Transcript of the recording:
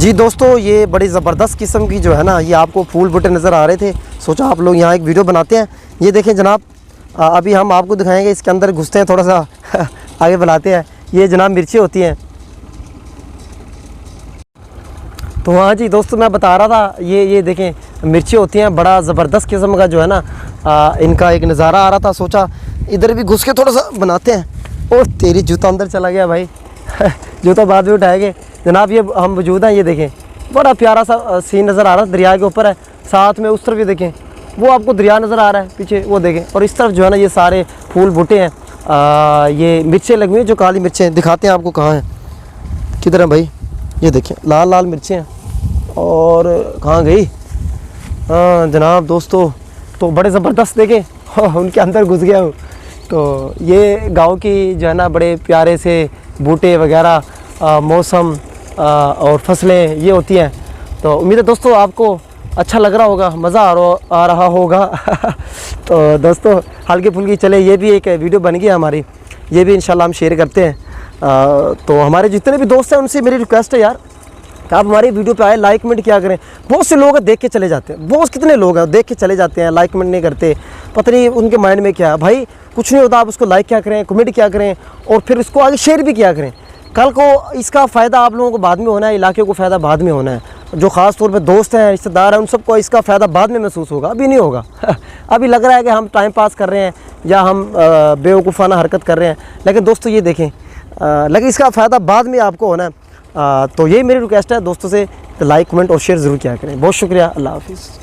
जी दोस्तों, ये बड़ी ज़बरदस्त किस्म की जो है ना, ये आपको फूल बूटे नज़र आ रहे थे, सोचा आप लोग यहाँ एक वीडियो बनाते हैं। ये देखें जनाब, अभी हम आपको दिखाएंगे, इसके अंदर घुसते हैं, थोड़ा सा आगे बढ़ाते हैं। ये जनाब मिर्ची होती हैं। तो हाँ जी दोस्तों, मैं बता रहा था, ये देखें मिर्ची होती हैं, बड़ा ज़बरदस्त किस्म का जो है ना इनका एक नज़ारा आ रहा था। सोचा इधर भी घुस के थोड़ा सा बनाते हैं। और तेरी जूता अंदर चला गया भाई जूता बाद में उठाएंगे जनाब। ये हम मौजूद हैं, ये देखें बड़ा प्यारा सा सीन नज़र आ रहा है, दरिया के ऊपर है। साथ में उस तरफ भी देखें, वो आपको दरिया नज़र आ रहा है पीछे, वो देखें। और इस तरफ जो है ना, ये सारे फूल बूटे हैं। ये मिर्चें लगी हुई हैं, जो काली मिर्चें, दिखाते हैं आपको कहाँ हैं, किधर हैं भाई। ये देखें लाल लाल मिर्चें हैं। और कहाँ गई? हाँ जनाब दोस्तों, तो बड़े ज़बरदस्त देखें उनके अंदर घुस गया हूँ। तो ये गांव की जो है ना, बड़े प्यारे से बूटे वगैरह, मौसम और फसलें ये होती हैं। तो उम्मीद है दोस्तों आपको अच्छा लग रहा होगा, मज़ा आ रहा होगा तो दोस्तों हल्की फुल्की चले, ये भी एक वीडियो बन गई हमारी, ये भी इंशाल्लाह हम शेयर करते हैं। तो हमारे जितने भी दोस्त हैं उनसे मेरी रिक्वेस्ट है यार, आप हमारी वीडियो पे आए, लाइक कमेंट क्या करें। बहुत से लोग देख के चले जाते हैं, बहुत कितने लोग हैं देख के चले जाते हैं, लाइक कमेंट नहीं करते, पता नहीं उनके माइंड में क्या है। भाई कुछ नहीं होता, आप उसको लाइक क्या करें, कमेंट क्या करें, और फिर इसको आगे शेयर भी क्या करें। कल को इसका फ़ायदा आप लोगों को बाद में होना है, इलाके को फ़ायदा बाद में होना है। जो ख़ास तौर पे दोस्त हैं, रिश्तेदार हैं, उन सबको इसका फ़ायदा बाद में महसूस होगा, अभी नहीं होगा अभी लग रहा है कि हम टाइम पास कर रहे हैं या हम बेवकूफ़ाना हरकत कर रहे हैं, लेकिन दोस्तों ये देखें, लेकिन इसका फ़ायदा बाद में आपको होना है। तो यही मेरी रिक्वेस्ट है दोस्तों से, लाइक कमेंट और शेयर ज़रूर किया करें। बहुत शुक्रिया, अल्लाह हाफ़िज़।